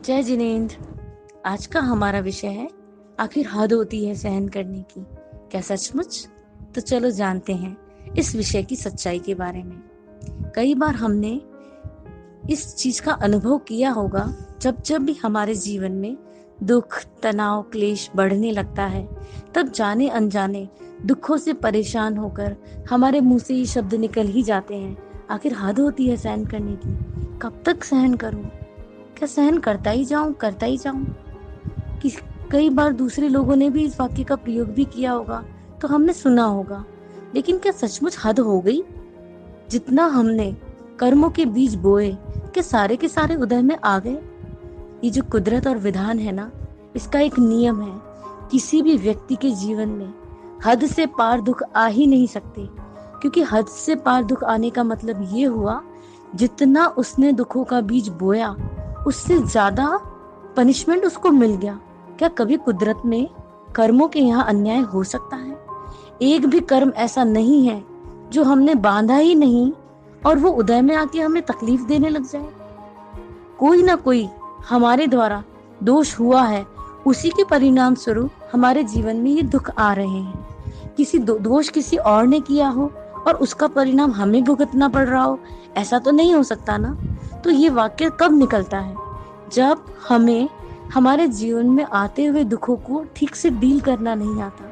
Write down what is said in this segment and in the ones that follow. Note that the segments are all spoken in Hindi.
जय जिनेंद्र। आज का हमारा विषय है, आखिर हद होती है सहन करने की, क्या सचमुच? तो चलो जानते हैं इस विषय की सच्चाई के बारे में। कई बार हमने इस चीज का अनुभव किया होगा, जब जब भी हमारे जीवन में दुख, तनाव, क्लेश बढ़ने लगता है, तब जाने अनजाने दुखों से परेशान होकर हमारे मुंह से ये शब्द निकल ही जाते हैं, आखिर हद होती है सहन करने की, कब तक सहन करूं? क्या सहन करता ही जाऊं? कि कई बार दूसरे लोगों ने भी इस वाक्य का प्रयोग भी किया होगा, तो हमने सुना होगा। लेकिन क्या सचमुच हद हो गई? जितना हमने कर्मों के बीज बोए, क्या सारे के सारे उदय में आ गए? ये जो कुदरत और विधान है ना, इसका एक नियम है, किसी भी व्यक्ति के जीवन में हद से पार दुख आ ही नहीं सकते। क्योंकि हद से पार दुख आने का मतलब ये हुआ, जितना उसने दुखों का बीज बोया, उससे ज्यादा पनिशमेंट उसको मिल गया। क्या कभी कुदरत में कर्मों के यहाँ अन्याय हो सकता है? एक भी कर्म ऐसा नहीं है जो हमने बांधा ही नहीं और वो उदय में आके हमें तकलीफ देने लग जाए। कोई ना कोई हमारे द्वारा दोष हुआ है, उसी के परिणाम स्वरूप हमारे जीवन में ये दुख आ रहे हैं। किसी दोष किसी और ने किया हो और उसका परिणाम हमें भुगतना पड़ रहा हो, ऐसा तो नहीं हो सकता ना। तो ये वाक्य कब निकलता है? जब हमें हमारे जीवन में आते हुए दुखों को ठीक से डील करना नहीं आता,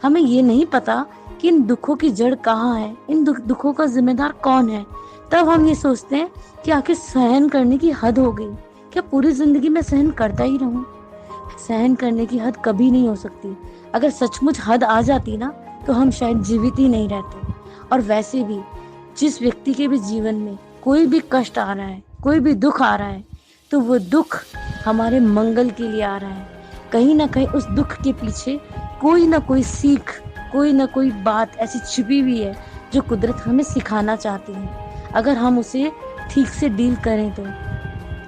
हमें ये नहीं पता कि इन दुखों की जड़ कहाँ है, इन दुखों का जिम्मेदार कौन है। तब हम ये सोचते हैं कि आखिर सहन करने की हद हो गई। क्या पूरी जिंदगी में सहन करता ही रहूं? सहन करने की हद कभी नहीं हो सकती। अगर सचमुच हद आ जाती ना, तो हम शायद जीवित ही नहीं रहते। और वैसे भी जिस व्यक्ति के भी जीवन में कोई भी कष्ट आ रहा है, कोई भी दुख आ रहा है, तो वो दुख हमारे मंगल के लिए आ रहा है। कहीं ना कहीं उस दुख के पीछे कोई ना कोई सीख, कोई ना कोई बात ऐसी छिपी हुई है जो कुदरत हमें सिखाना चाहती है, अगर हम उसे ठीक से डील करें तो।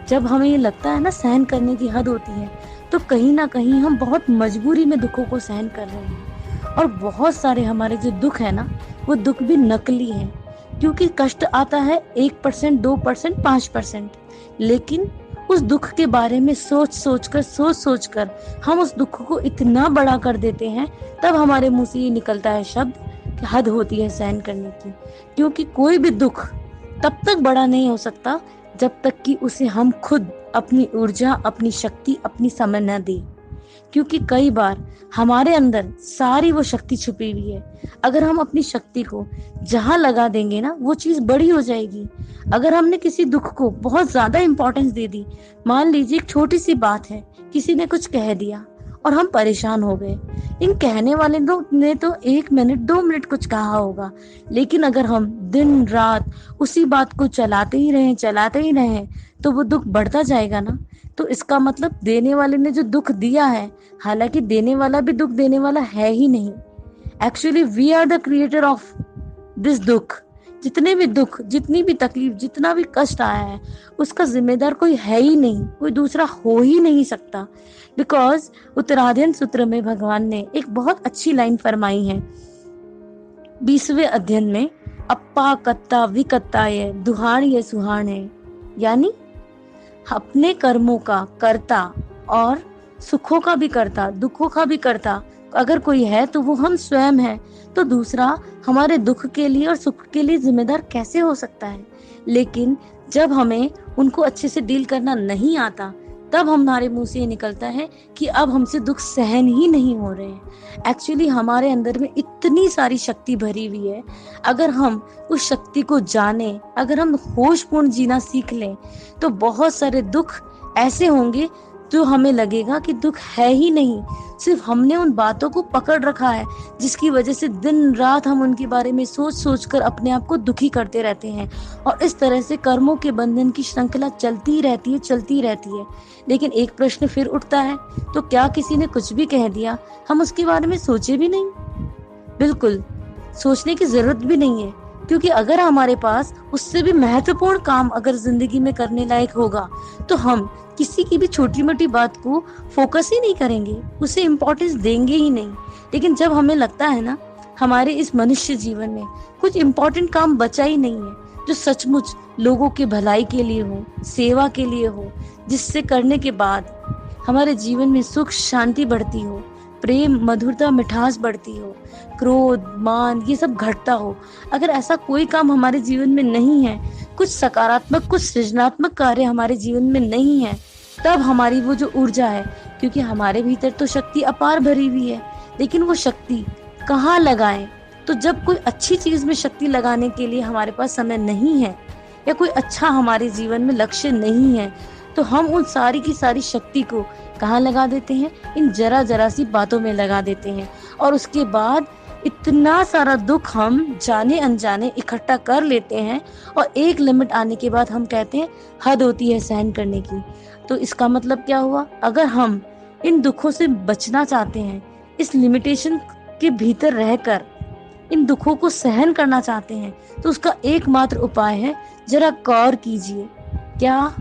जब हमें ये लगता है ना सहन करने की हद होती है, तो कहीं ना कहीं हम बहुत मजबूरी में दुखों को सहन कर रहे हैं। और बहुत सारे हमारे जो दुख है ना, वो दुख भी नकली हैं। क्योंकि कष्ट आता है 1%, 2%, 5%, लेकिन उस दुख के बारे में सोच सोच कर हम उस दुख को इतना बड़ा कर देते हैं, तब हमारे मुंह से ये निकलता है शब्द कि हद होती है सहन करने की। क्योंकि कोई भी दुख तब तक बड़ा नहीं हो सकता जब तक कि उसे हम खुद अपनी ऊर्जा, अपनी शक्ति, अपनी समय न दें। क्योंकि कई बार हमारे अंदर सारी वो शक्ति छुपी हुई है। अगर हम अपनी शक्ति को जहां लगा देंगे ना, वो चीज बड़ी हो जाएगी। अगर हमने किसी दुख को बहुत ज्यादा इंपॉर्टेंस दे दी, मान लीजिए एक छोटी सी बात है, किसी ने कुछ कह दिया और हम परेशान हो गए। इन कहने वाले ने तो 1 मिनट 2 मिनट कुछ कहा होगा, लेकिन अगर हम दिन रात उसी बात को चलाते ही रहें, तो वो दुख बढ़ता जाएगा ना। तो इसका मतलब देने वाले ने जो दुख दिया है, हालांकि देने वाला भी दुख देने वाला है ही नहीं। Actually we are the creator of this दुख। जितने भी दुख, जितनी भी तकलीफ, जितना भी कष्ट आया है, उसका जिम्मेदार कोई है ही नहीं, कोई दूसरा हो ही नहीं सकता। बिकॉज उत्तरायण सूत्र में भगवान ने एक बहुत अच्छी लाइन फरमाई है, 20वें अध्ययन में, अप्पा कत्ता विकत्ताय दुहार्य सुहार्य। यानी अपने कर्मों का कर्ता और सुखों का भी कर्ता, दुखों का भी कर्ता अगर कोई है तो वो हम स्वयं हैं। तो दूसरा हमारे दुख के लिए और सुख के लिए जिम्मेदार कैसे हो सकता है? लेकिन जब हमें उनको अच्छे से डील करना नहीं आता, तब हमारे मुंह से ये निकलता है कि अब हमसे दुख सहन ही नहीं हो रहे हैं। एक्चुअली हमारे अंदर में इतनी सारी शक्ति भरी हुई है, अगर हम उस शक्ति को जाने, अगर हम होशपूर्ण जीना सीख लें, तो बहुत सारे दुख ऐसे होंगे जो हमें लगेगा कि दुख है ही नहीं, सिर्फ हमने उन बातों को पकड़ रखा है, जिसकी वजह से दिन रात हम उनके बारे में सोच कर अपने आप को दुखी करते रहते हैं। और इस तरह से कर्मों के बंधन की श्रृंखला चलती रहती है। लेकिन एक प्रश्न फिर उठता है, तो क्या किसी ने कुछ भी कह दिया, हम उसके बारे में सोचे भी नहीं? बिल्कुल सोचने की जरूरत भी नहीं है, क्योंकि अगर हमारे पास उससे भी महत्वपूर्ण काम अगर जिंदगी में करने लायक होगा, तो हम किसी की भी छोटी मोटी बात को फोकस ही नहीं करेंगे, उसे इम्पोर्टेंस देंगे ही नहीं। लेकिन जब हमें लगता है ना, हमारे इस मनुष्य जीवन में कुछ इम्पोर्टेंट काम बचा ही नहीं है जो सचमुच लोगों के भलाई के लिए हो, सेवा के लिए हो, जिससे करने के बाद हमारे जीवन में सुख शांति बढ़ती हो, प्रेम मधुरता मिठास बढ़ती हो, क्रोध मान ये सब घटता हो। अगर ऐसा कोई काम हमारे जीवन में नहीं है, कुछ सकारात्मक कुछ सृजनात्मक कार्य हमारे जीवन में नहीं है, तब हमारी वो जो ऊर्जा है, क्योंकि हमारे भीतर तो शक्ति अपार भरी हुई है, लेकिन वो शक्ति कहाँ लगाएं? तो जब कोई अच्छी चीज में शक्ति लगाने के लिए हमारे पास समय नहीं है या कोई अच्छा हमारे जीवन में लक्ष्य नहीं है, तो हम उन सारी की सारी शक्ति को कहाँ लगा देते हैं? इन जरा जरा सी बातों में लगा देते हैं। और उसके बाद इतना सारा दुख हम जाने अनजाने इकट्ठा कर लेते हैं और एक लिमिट आने के बाद हम कहते हैं हद होती है सहन करने की। तो इसका मतलब क्या हुआ? अगर हम इन दुखों से बचना चाहते हैं, इस लिमिटेशन के भीतर रहकर इन दुखों को सहन करना चाहते हैं, तो उसका एकमात्र उपाय है, जरा गौर कीजिए, क्या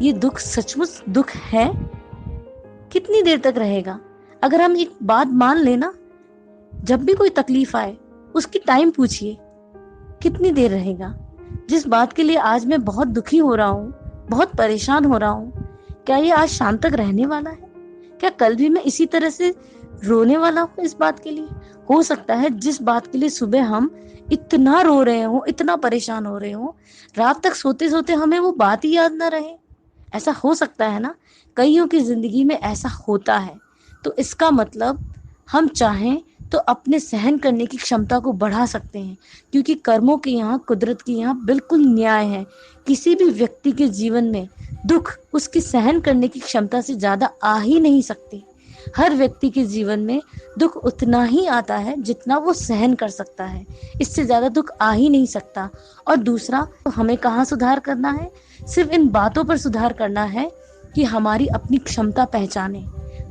ये दुख सचमुच दुख है? कितनी देर तक रहेगा? अगर हम एक बात मान लेना, जब भी कोई तकलीफ आए उसकी टाइम पूछिए, कितनी देर रहेगा? जिस बात के लिए आज मैं बहुत दुखी हो रहा हूँ, बहुत परेशान हो रहा हूँ, क्या ये आज शाम तक रहने वाला है? क्या कल भी मैं इसी तरह से रोने वाला हूँ इस बात के लिए? हो सकता है जिस बात के लिए सुबह हम इतना रो रहे हो, इतना परेशान हो रहे हो, रात तक सोते सोते हमें वो बात ही याद ना रहे। ऐसा हो सकता है ना? कईयों की जिंदगी में ऐसा होता है। तो इसका मतलब हम चाहें तो अपने सहन करने की क्षमता को बढ़ा सकते हैं, क्योंकि कर्मों के यहाँ, कुदरत के यहाँ बिल्कुल न्याय है। किसी भी व्यक्ति के जीवन में दुख उसकी सहन करने की क्षमता से ज्यादा आ ही नहीं सकती। हर व्यक्ति के जीवन में दुख उतना ही आता है जितना वो सहन कर सकता है, इससे ज्यादा दुख आ ही नहीं सकता। और दूसरा, तो हमें कहाँ सुधार करना है? सिर्फ इन बातों पर सुधार करना है कि हमारी अपनी क्षमता पहचाने,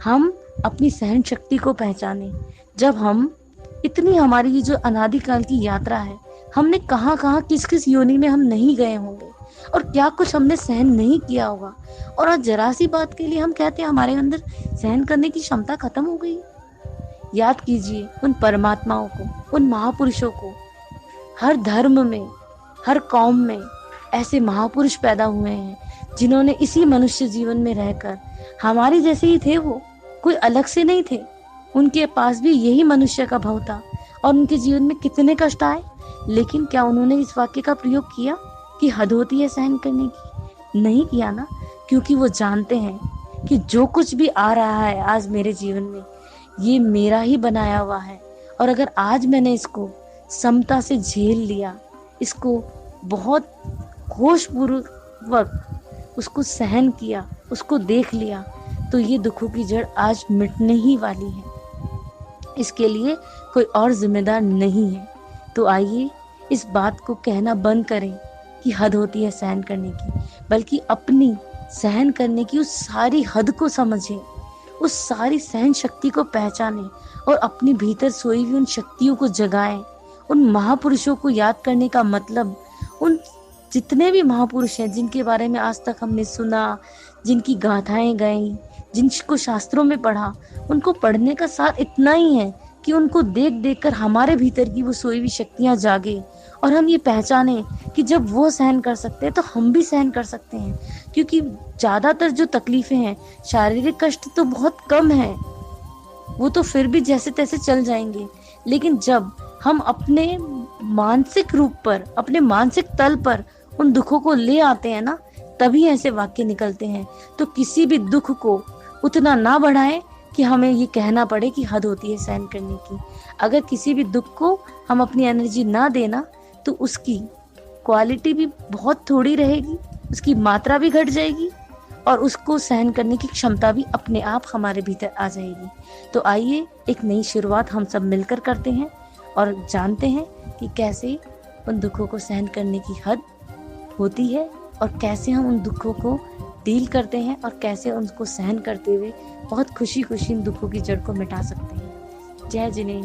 हम अपनी सहन शक्ति को पहचाने। जब हम इतनी, हमारी ये जो अनादिकाल की यात्रा है, हमने कहाँ कहाँ किस किस योनि में हम नहीं गए होंगे और क्या कुछ हमने सहन नहीं किया होगा, और आज जरा सी बात के लिए हम कहते हैं हमारे अंदर सहन करने की क्षमता खत्म हो गई। याद कीजिए उन परमात्माओं को, उन महापुरुषों को। हर धर्म में, हर कौम में ऐसे महापुरुष पैदा हुए हैं जिन्होंने इसी मनुष्य जीवन में रहकर, हमारे जैसे ही थे वो, कोई अलग से नहीं थे, उनके पास भी यही मनुष्य का भाव था और उनके जीवन में कितने कष्ट आए, लेकिन क्या उन्होंने इस वाक्य का प्रयोग किया कि हद होती है सहन करने की? नहीं किया ना, क्योंकि वो जानते हैं कि जो कुछ भी आ रहा है आज मेरे जीवन में, ये मेरा ही बनाया हुआ है, और अगर आज मैंने इसको समता से झेल लिया, इसको बहुत होशपूर्वक उसको सहन किया, उसको देख लिया, तो ये दुखों की जड़ आज मिटने ही वाली है। इसके लिए कोई और जिम्मेदार नहीं है। तो आइए इस बात को कहना बंद करें कि हद होती है सहन करने की, बल्कि अपनी सहन करने की उस सारी हद को समझें, उस सारी सहन शक्ति को पहचानें और अपने भीतर सोई हुई उन शक्तियों को जगाएं। उन महापुरुषों को याद करने का मतलब, उन जितने भी महापुरुष हैं जिनके बारे में आज तक हमने सुना, जिनकी गाथाएं गाई, जिनको शास्त्रों में पढ़ा, उनको पढ़ने का सार इतना ही है कि उनको देख देख कर हमारे भीतर की वो सोई हुई शक्तियां जागे और हम ये पहचाने कि जब वो सहन कर सकते हैं तो हम भी सहन कर सकते हैं। क्योंकि ज्यादातर जो तकलीफें हैं, शारीरिक कष्ट तो बहुत कम है, वो तो फिर भी जैसे तैसे चल जाएंगे, लेकिन जब हम अपने मानसिक रूप पर, अपने मानसिक तल पर उन दुखों को ले आते हैं ना, तभी ऐसे वाक्य निकलते हैं। तो किसी भी दुख को उतना ना बढ़ाएं कि हमें ये कहना पड़े कि हद होती है सहन करने की। अगर किसी भी दुख को हम अपनी एनर्जी ना देना, तो उसकी क्वालिटी भी बहुत थोड़ी रहेगी, उसकी मात्रा भी घट जाएगी और उसको सहन करने की क्षमता भी अपने आप हमारे भीतर आ जाएगी। तो आइए एक नई शुरुआत हम सब मिलकर करते हैं और जानते हैं कि कैसे उन दुखों को सहन करने की हद होती है और कैसे हम उन दुखों को डील करते हैं और कैसे उनको सहन करते हुए बहुत खुशी खुशी इन दुखों की जड़ को मिटा सकते हैं। जय जिनेन्द्र।